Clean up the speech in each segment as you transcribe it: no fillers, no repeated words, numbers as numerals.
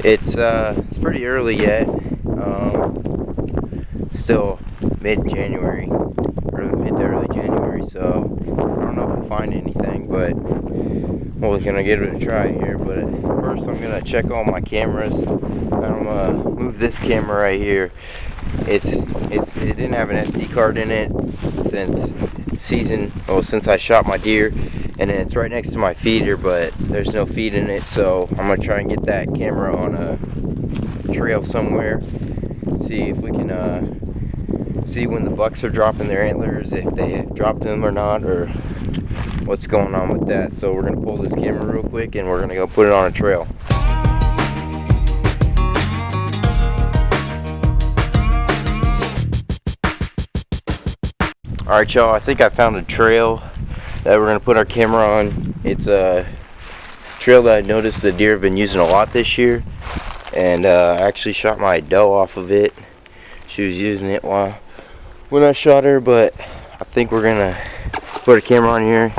It's pretty early yet. Still mid-January, mid to early January. So I don't know if we'll find anything, but we're gonna give it a try here. But first, I'm gonna check all my cameras. I'm gonna move this camera right here. It didn't have an SD card in it since I shot my deer, and then it's right next to my feeder, but there's no feed in it. So I'm gonna try and get that camera on a trail somewhere. See if we can see when the bucks are dropping their antlers, if they have dropped them or not, or what's going on with that. So we're gonna pull this camera real quick and we're gonna go put it on a trail. Alright y'all, I think I found a trail that we're gonna put our camera on. It's a trail that I noticed the deer have been using a lot this year, and I actually shot my doe off of it. She was using it when I shot her, but I think we're gonna put a camera on here.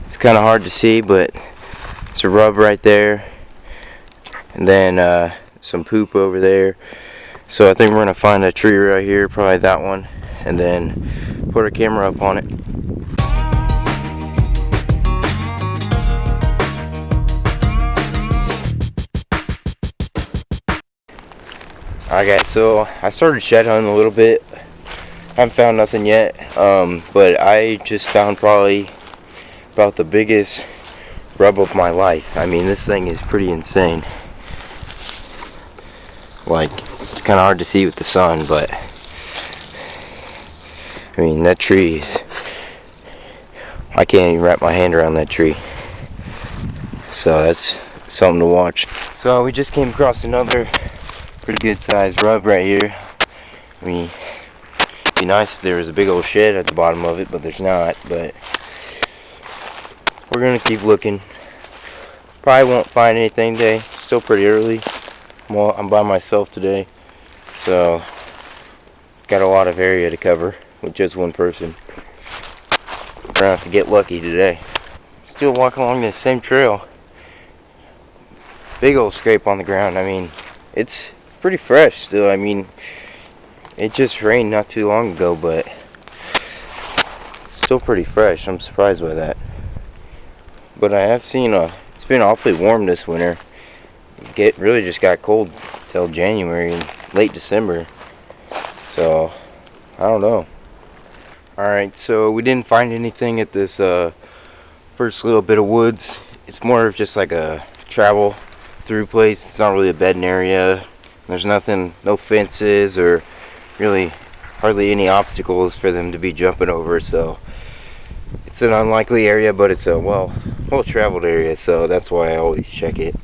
It's kind of hard to see, but it's a rub right there, and then some poop over there. So I think we're gonna find a tree right here, probably that one, and then put our camera up on it. Alright guys, so I started shed hunting a little bit. Haven't found nothing yet, but I just found probably about the biggest rub of my life. I mean, this thing is pretty insane. Like, it's kind of hard to see with the sun, but I mean, that tree is, I can't even wrap my hand around that tree. So that's something to watch. So we just came across another pretty good sized rub right here. I mean, it'd be nice if there was a big old shed at the bottom of it, but there's not. But we're gonna keep looking. Probably won't find anything today. Still pretty early. I'm by myself today, so got a lot of area to cover with just one person. We're gonna have to get lucky today. Still walking along the same trail. Big old scrape on the ground. I mean, it's pretty fresh still. I mean, it just rained not too long ago, but it's still pretty fresh. I'm surprised by that. But I have seen it's been awfully warm this winter. It really just got cold till January and late December. So I don't know. Alright, so we didn't find anything at this first little bit of woods. It's more of just like a travel through place. It's not really a bedding area. There's nothing, no fences or really hardly any obstacles for them to be jumping over. So it's an unlikely area, but it's a well traveled area, so that's why I always check it.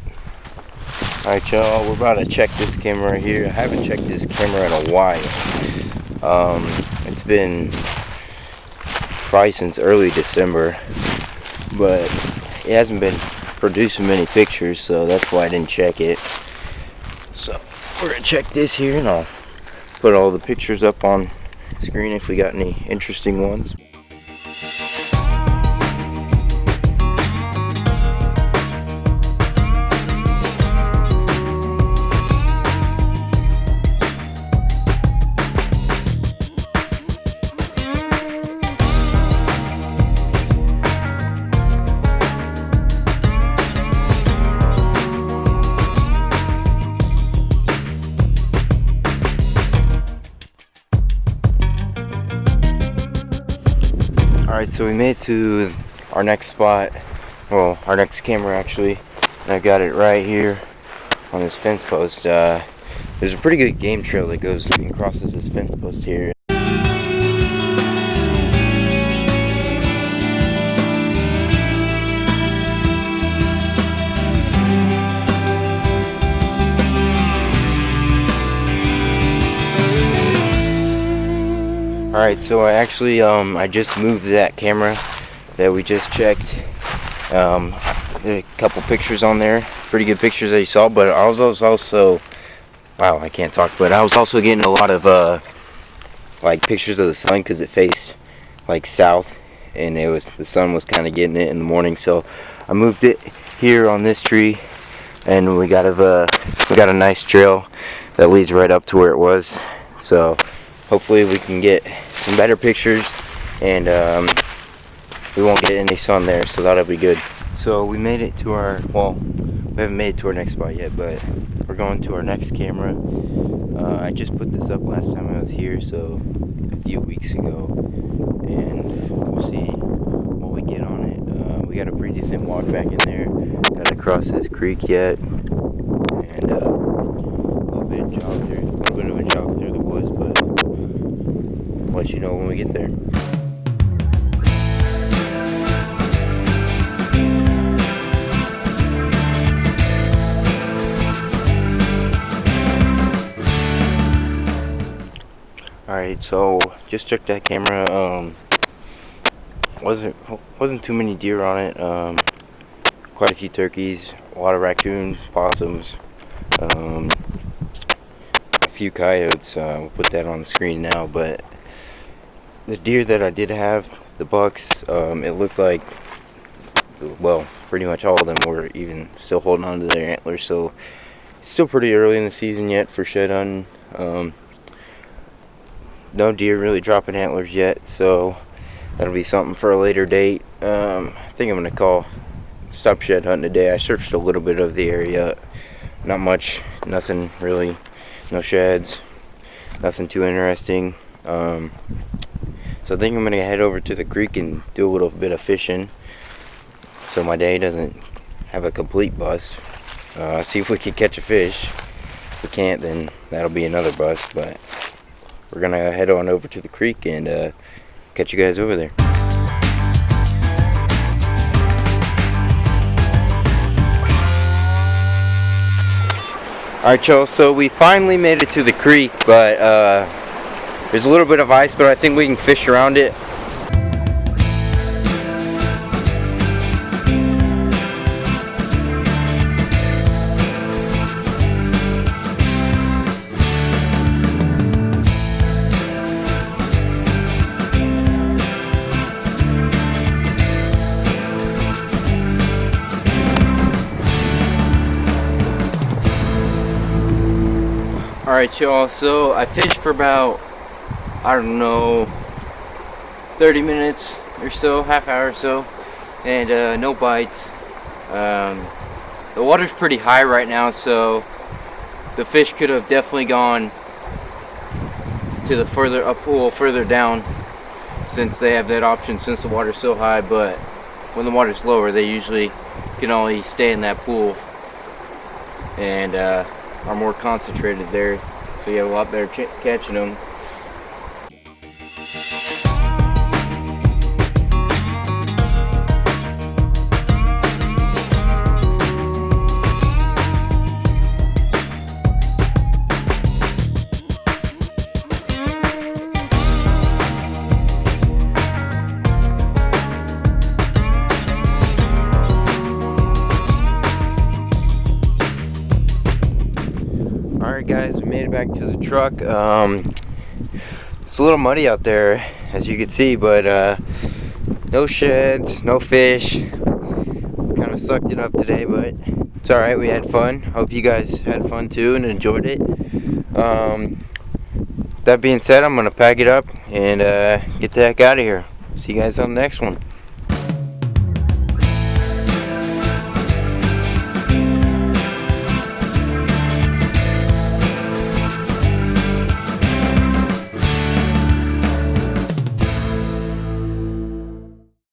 Alright y'all, we're about to check this camera right here. I haven't checked this camera in a while. It's been probably since early December, but it hasn't been producing many pictures, so that's why I didn't check it. So we're gonna check this here, and I'll put all the pictures up on screen if we got any interesting ones. Alright, so we made it to our next spot, well, our next camera actually, and I got it right here on this fence post. There's a pretty good game trail that goes and crosses this fence post here. Alright, so I actually I just moved that camera that we just checked. A couple pictures on there, pretty good pictures that you saw, but I was also, wow, I can't talk, but I was also getting a lot of like pictures of the sun because it faced like south, and the sun was kind of getting it in the morning. So I moved it here on this tree, and we got a nice trail that leads right up to where it was. So hopefully we can get some better pictures, and we won't get any sun there, so that'll be good. So we made it to our, well, we haven't made it to our next spot yet, but we're going to our next camera. I just put this up last time I was here, so a few weeks ago, and we'll see what we get on it. We got a pretty decent walk back in there. Got to cross this creek yet, and a little bit of a jog through the woods, but I'll let you know when we get there. Alright, so just checked that camera. Wasn't too many deer on it. Quite a few turkeys, a lot of raccoons, possums, a few coyotes. We'll put that on the screen now, but the deer that I did have, the bucks, it looked like, well, pretty much all of them were even still holding on to their antlers, so it's still pretty early in the season yet for shed hunting. No deer really dropping antlers yet, so that'll be something for a later date. I think I'm gonna stop shed hunting today. I searched a little bit of the area, not much, nothing really, no sheds, nothing too interesting. So I think I'm gonna head over to the creek and do a little bit of fishing, so my day doesn't have a complete bust. See if we can catch a fish. If we can't, then that'll be another bust, but we're gonna head on over to the creek and catch you guys over there. Alright, y'all, so we finally made it to the creek, but there's a little bit of ice, but I think we can fish around it. Alright, y'all, so I fished for about, I don't know, 30 minutes or so, half hour or so, and no bites. The water's pretty high right now, so the fish could have definitely gone to the a pool further down, since they have that option since the water's so high, but when the water's lower they usually can only stay in that pool and are more concentrated there, so you have a lot better chance catching them. Alright guys, we made it back to the truck. It's a little muddy out there, as you can see, but no sheds, no fish. Kind of sucked it up today, but it's alright, we had fun. Hope you guys had fun too and enjoyed it. That being said, I'm going to pack it up and get the heck out of here. See you guys on the next one.